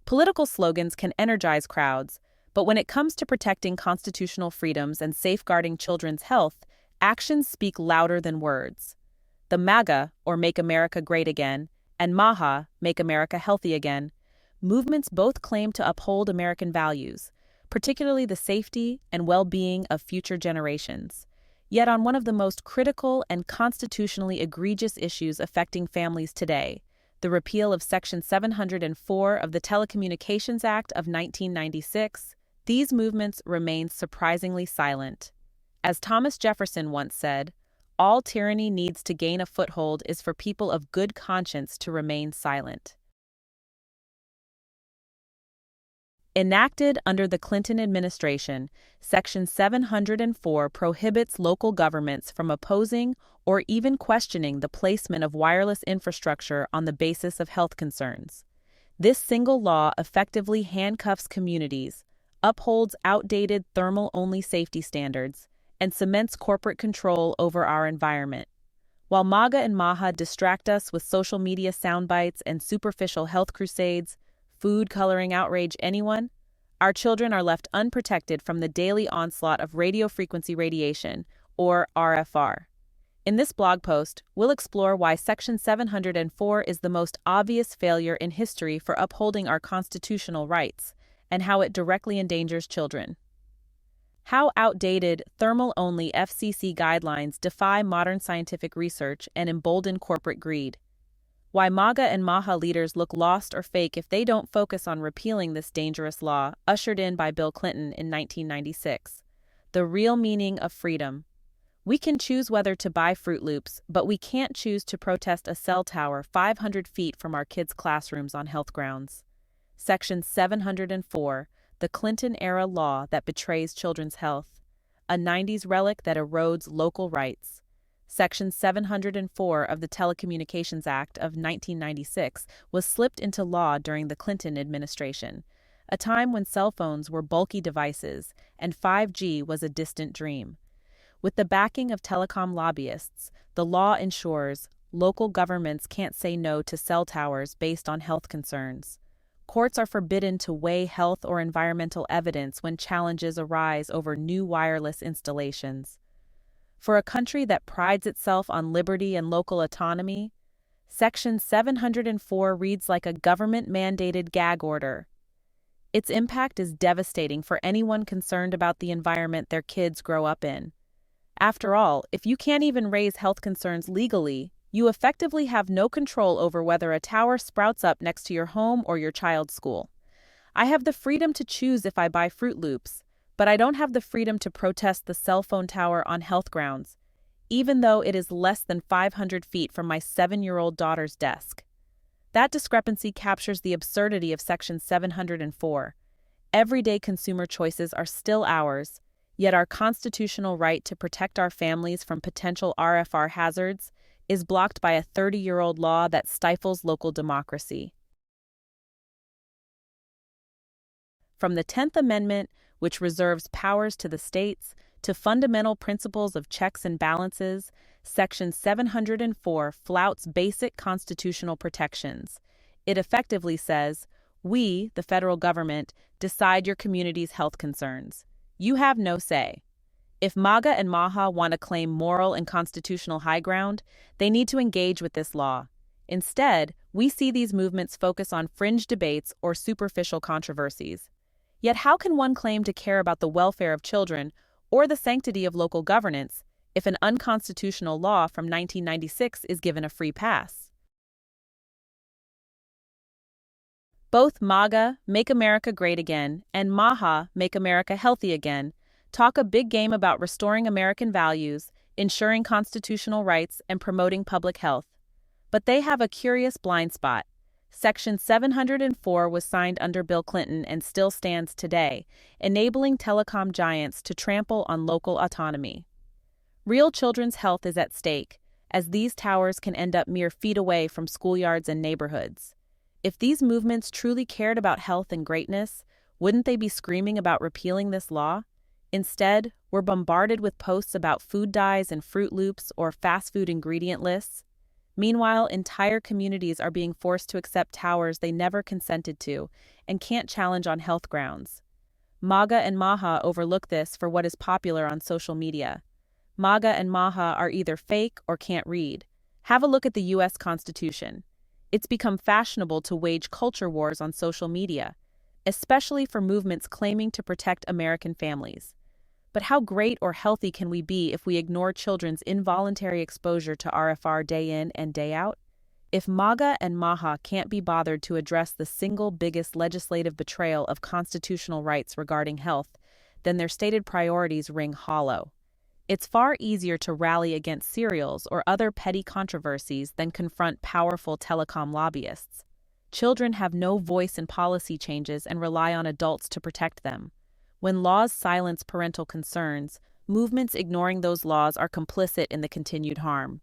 Political slogans can energize crowds, but when it comes to protecting constitutional freedoms and safeguarding children's health, actions speak louder than words. The MAGA, or Make America Great Again, and MAHA, Make America Healthy Again, movements both claim to uphold American values, particularly the safety and well-being of future generations. Yet on one of the most critical and constitutionally egregious issues affecting families today, the repeal of Section 704 of the Telecommunications Act of 1996, these movements remain surprisingly silent. As Thomas Jefferson once said, "All tyranny needs to gain a foothold is for people of good conscience to remain silent." Enacted under the Clinton administration, Section 704 prohibits local governments from opposing or even questioning the placement of wireless infrastructure on the basis of health concerns. This single law effectively handcuffs communities, upholds outdated thermal-only safety standards, and cements corporate control over our environment. While MAGA and MAHA distract us with social media soundbites and superficial health crusades, food coloring outrage anyone, our children are left unprotected from the daily onslaught of radio frequency radiation, or RFR. In this blog post, we'll explore why Section 704 is the most obvious failure in history for upholding our constitutional rights, and how it directly endangers children. How outdated, thermal-only FCC guidelines defy modern scientific research and embolden corporate greed. Why MAGA and MAHA leaders look lost or fake if they don't focus on repealing this dangerous law, ushered in by Bill Clinton in 1996. The real meaning of freedom. We can choose whether to buy Fruit Loops, but we can't choose to protest a cell tower 500 feet from our kids' classrooms on health grounds. Section 704, the Clinton-era law that betrays children's health. A 90s relic that erodes local rights. Section 704 of the Telecommunications Act of 1996 was slipped into law during the Clinton administration, a time when cell phones were bulky devices and 5G was a distant dream. With the backing of telecom lobbyists, the law ensures local governments can't say no to cell towers based on health concerns. Courts are forbidden to weigh health or environmental evidence when challenges arise over new wireless installations. For a country that prides itself on liberty and local autonomy, Section 704 reads like a government-mandated gag order. Its impact is devastating for anyone concerned about the environment their kids grow up in. After all, if you can't even raise health concerns legally, you effectively have no control over whether a tower sprouts up next to your home or your child's school. I have the freedom to choose if I buy Fruit Loops, but I don't have the freedom to protest the cell phone tower on health grounds, even though it is less than 500 feet from my 7-year-old daughter's desk. That discrepancy captures the absurdity of Section 704. Everyday consumer choices are still ours, yet our constitutional right to protect our families from potential RFR hazards is blocked by a 30-year-old law that stifles local democracy. From the 10th Amendment, which reserves powers to the states, to fundamental principles of checks and balances, Section 704 flouts basic constitutional protections. It effectively says, we, the federal government, decide your community's health concerns. You have no say. If MAGA and MAHA want to claim moral and constitutional high ground, they need to engage with this law. Instead, we see these movements focus on fringe debates or superficial controversies. Yet how can one claim to care about the welfare of children or the sanctity of local governance if an unconstitutional law from 1996 is given a free pass? Both MAGA, Make America Great Again, and MAHA, Make America Healthy Again, talk a big game about restoring American values, ensuring constitutional rights, and promoting public health. But they have a curious blind spot. Section 704 was signed under Bill Clinton and still stands today, enabling telecom giants to trample on local autonomy. Real children's health is at stake, as these towers can end up mere feet away from schoolyards and neighborhoods. If these movements truly cared about health and greatness, wouldn't they be screaming about repealing this law? Instead, we're bombarded with posts about food dyes and Fruit Loops or fast food ingredient lists. Meanwhile, entire communities are being forced to accept towers they never consented to and can't challenge on health grounds. MAGA and MAHA overlook this for what is popular on social media. MAGA and MAHA are either fake or can't read. Have a look at the U.S. Constitution. It's become fashionable to wage culture wars on social media, especially for movements claiming to protect American families. But how great or healthy can we be if we ignore children's involuntary exposure to RFR day in and day out? If MAGA and MAHA can't be bothered to address the single biggest legislative betrayal of constitutional rights regarding health, then their stated priorities ring hollow. It's far easier to rally against cereals or other petty controversies than confront powerful telecom lobbyists. Children have no voice in policy changes and rely on adults to protect them. When laws silence parental concerns, movements ignoring those laws are complicit in the continued harm.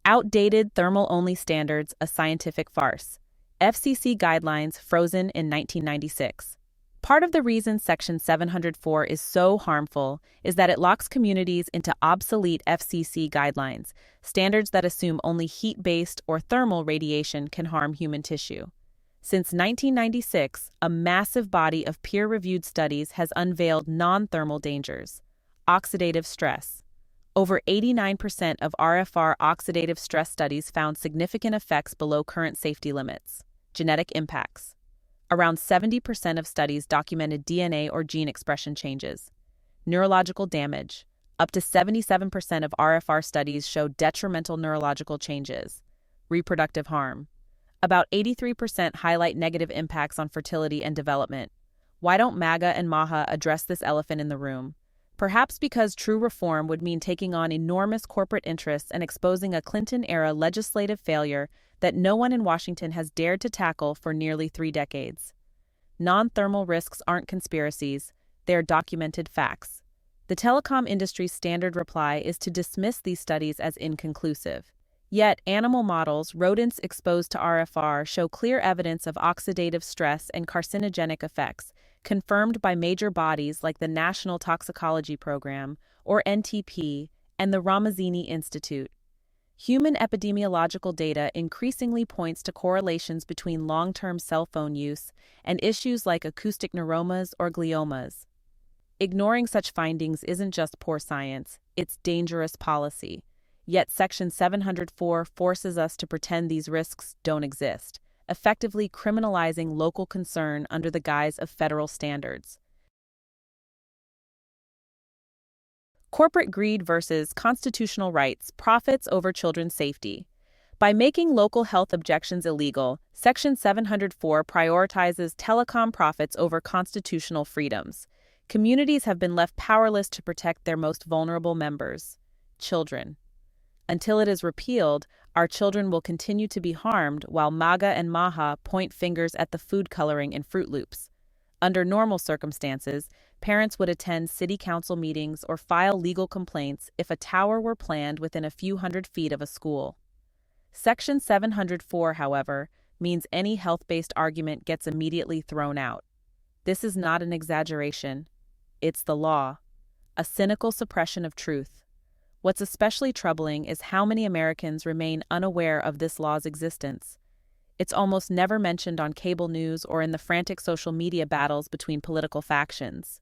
Outdated thermal-only standards, a scientific farce. FCC guidelines frozen in 1996. Part of the reason Section 704 is so harmful is that it locks communities into obsolete FCC guidelines, standards that assume only heat-based or thermal radiation can harm human tissue. Since 1996, a massive body of peer-reviewed studies has unveiled non-thermal dangers. Oxidative stress. Over 89% of RFR oxidative stress studies found significant effects below current safety limits. Genetic impacts. Around 70% of studies documented DNA or gene expression changes. Neurological damage. Up to 77% of RFR studies showed detrimental neurological changes. Reproductive harm. About 83% highlight negative impacts on fertility and development. Why don't MAGA and MAHA address this elephant in the room? Perhaps because true reform would mean taking on enormous corporate interests and exposing a Clinton-era legislative failure that no one in Washington has dared to tackle for nearly 3 decades. Non-thermal risks aren't conspiracies, they're documented facts. The telecom industry's standard reply is to dismiss these studies as inconclusive. Yet, animal models, rodents exposed to RFR, show clear evidence of oxidative stress and carcinogenic effects, confirmed by major bodies like the National Toxicology Program, or NTP, and the Ramazzini Institute. Human epidemiological data increasingly points to correlations between long-term cell phone use and issues like acoustic neuromas or gliomas. Ignoring such findings isn't just poor science, it's dangerous policy. Yet Section 704 forces us to pretend these risks don't exist, effectively criminalizing local concern under the guise of federal standards. Corporate greed versus constitutional rights, profits over children's safety. By making local health objections illegal, Section 704 prioritizes telecom profits over constitutional freedoms. Communities have been left powerless to protect their most vulnerable members, children. Until it is repealed, our children will continue to be harmed while MAGA and MAHA point fingers at the food coloring in Fruit Loops. Under normal circumstances, parents would attend city council meetings or file legal complaints if a tower were planned within a few hundred feet of a school. Section 704, however, means any health-based argument gets immediately thrown out. This is not an exaggeration. It's the law, a cynical suppression of truth. What's especially troubling is how many Americans remain unaware of this law's existence. It's almost never mentioned on cable news or in the frantic social media battles between political factions.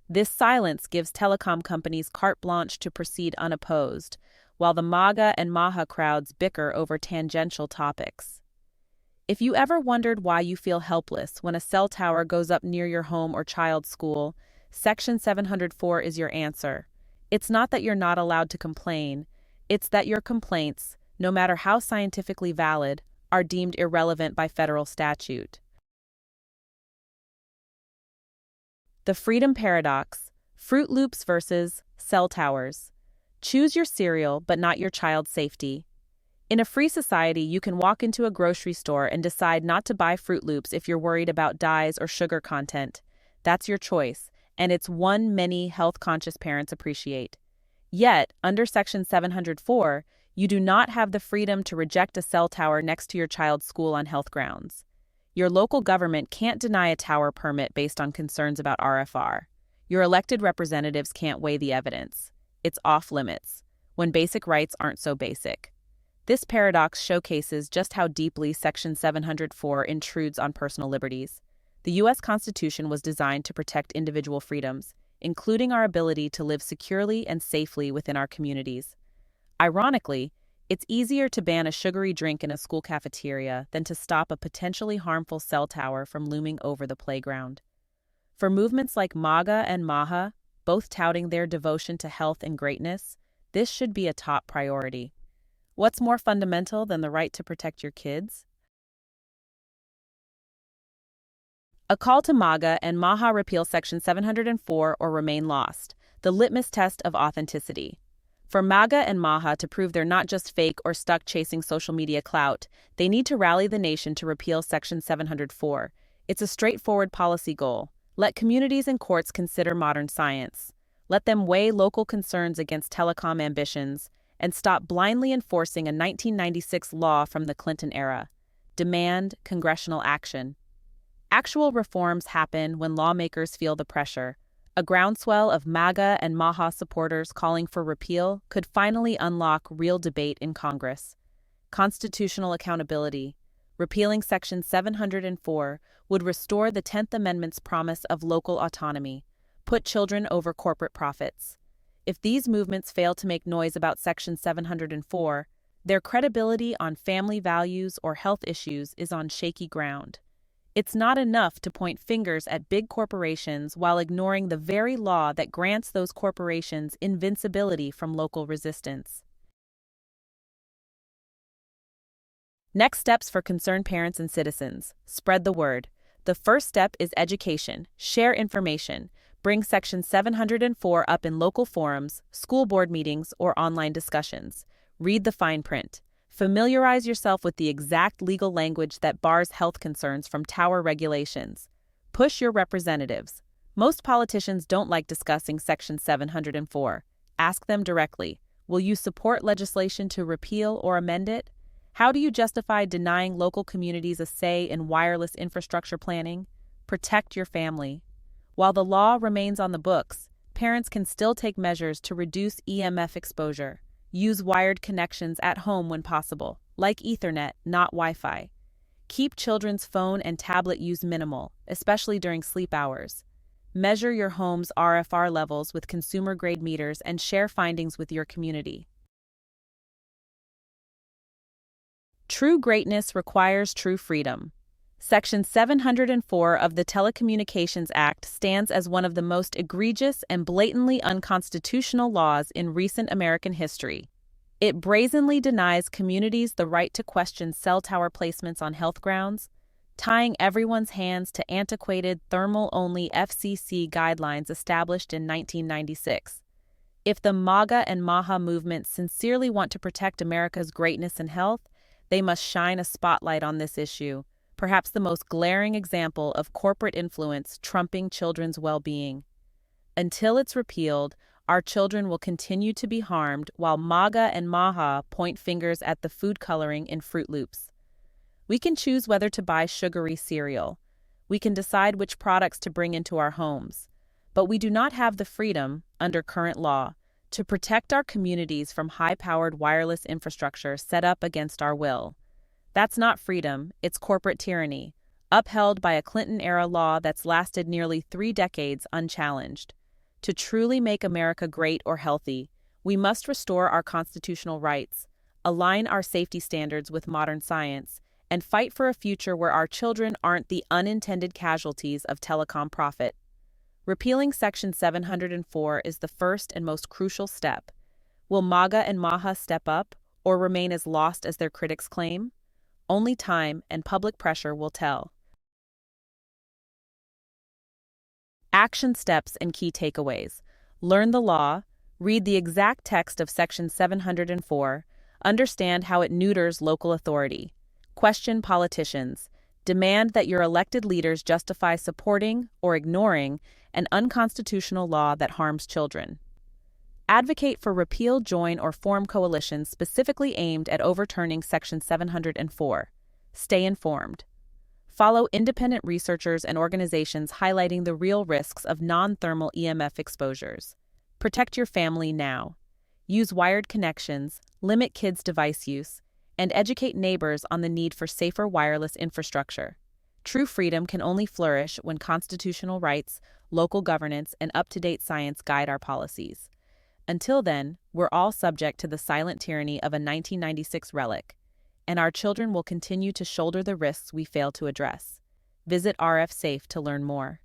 This silence gives telecom companies carte blanche to proceed unopposed, while the MAGA and MAHA crowds bicker over tangential topics. If you ever wondered why you feel helpless when a cell tower goes up near your home or child's school, Section 704 is your answer. It's not that you're not allowed to complain, it's that your complaints, no matter how scientifically valid, are deemed irrelevant by federal statute. The Freedom Paradox, Fruit Loops versus cell towers. Choose your cereal, but not your child's safety. In a free society, you can walk into a grocery store and decide not to buy Fruit Loops if you're worried about dyes or sugar content. That's your choice, and it's one many health-conscious parents appreciate. Yet, under Section 704, you do not have the freedom to reject a cell tower next to your child's school on health grounds. Your local government can't deny a tower permit based on concerns about RFR. Your elected representatives can't weigh the evidence. It's off limits. when basic rights aren't so basic. This paradox showcases just how deeply Section 704 intrudes on personal liberties. The U.S. Constitution was designed to protect individual freedoms, including our ability to live securely and safely within our communities. Ironically, it's easier to ban a sugary drink in a school cafeteria than to stop a potentially harmful cell tower from looming over the playground. For movements like MAGA and MAHA, both touting their devotion to health and greatness, this should be a top priority. What's more fundamental than the right to protect your kids? A call to MAGA and MAHA repeal Section 704 or remain lost, the litmus test of authenticity. For MAGA and MAHA to prove they're not just fake or stuck chasing social media clout, they need to rally the nation to repeal Section 704. It's a straightforward policy goal. Let communities and courts consider modern science. Let them weigh local concerns against telecom ambitions, and stop blindly enforcing a 1996 law from the Clinton era. Demand congressional action. Actual reforms happen when lawmakers feel the pressure. A groundswell of MAGA and MAHA supporters calling for repeal could finally unlock real debate in Congress. Constitutional accountability. Repealing Section 704 would restore the 10th Amendment's promise of local autonomy, put children over corporate profits. If these movements fail to make noise about Section 704, their credibility on family values or health issues is on shaky ground. It's not enough to point fingers at big corporations while ignoring the very law that grants those corporations invincibility from local resistance. Next steps for concerned parents and citizens. Spread the word. The first step is education. Share information. Bring Section 704 up in local forums, school board meetings, or online discussions. Read the fine print. Familiarize yourself with the exact legal language that bars health concerns from tower regulations. Push your representatives. Most politicians don't like discussing Section 704. Ask them directly. Will you support legislation to repeal or amend it? How do you justify denying local communities a say in wireless infrastructure planning? Protect your family. While the law remains on the books, parents can still take measures to reduce EMF exposure. Use wired connections at home when possible, like Ethernet, not Wi-Fi. Keep children's phone and tablet use minimal, especially during sleep hours. Measure your home's RFR levels with consumer-grade meters and share findings with your community. True greatness requires true freedom. Section 704 of the Telecommunications Act stands as one of the most egregious and blatantly unconstitutional laws in recent American history. It brazenly denies communities the right to question cell tower placements on health grounds, tying everyone's hands to antiquated thermal-only FCC guidelines established in 1996. If the MAGA and MAHA movements sincerely want to protect America's greatness and health, they must shine a spotlight on this issue, perhaps the most glaring example of corporate influence trumping children's well-being. Until it's repealed, our children will continue to be harmed while MAGA and MAHA point fingers at the food coloring in Fruit Loops. We can choose whether to buy sugary cereal. We can decide which products to bring into our homes. But we do not have the freedom, under current law, to protect our communities from high-powered wireless infrastructure set up against our will. That's not freedom, it's corporate tyranny, upheld by a Clinton-era law that's lasted nearly 3 decades unchallenged. To truly make America great or healthy, we must restore our constitutional rights, align our safety standards with modern science, and fight for a future where our children aren't the unintended casualties of telecom profit. Repealing Section 704 is the first and most crucial step. Will MAGA and MAHA step up, or remain as lost as their critics claim? Only time and public pressure will tell. Action steps and key takeaways. Learn the law, read the exact text of Section 704, understand how it neuters local authority. Question politicians. Demand that your elected leaders justify supporting or ignoring an unconstitutional law that harms children. Advocate for repeal, join, or form coalitions specifically aimed at overturning Section 704. Stay informed. Follow independent researchers and organizations highlighting the real risks of non-thermal EMF exposures. Protect your family now. use wired connections, limit kids' device use, and educate neighbors on the need for safer wireless infrastructure. True freedom can only flourish when constitutional rights, local governance, and up-to-date science guide our policies. Until then, we're all subject to the silent tyranny of a 1996 relic, and our children will continue to shoulder the risks we fail to address. Visit RF Safe to learn more.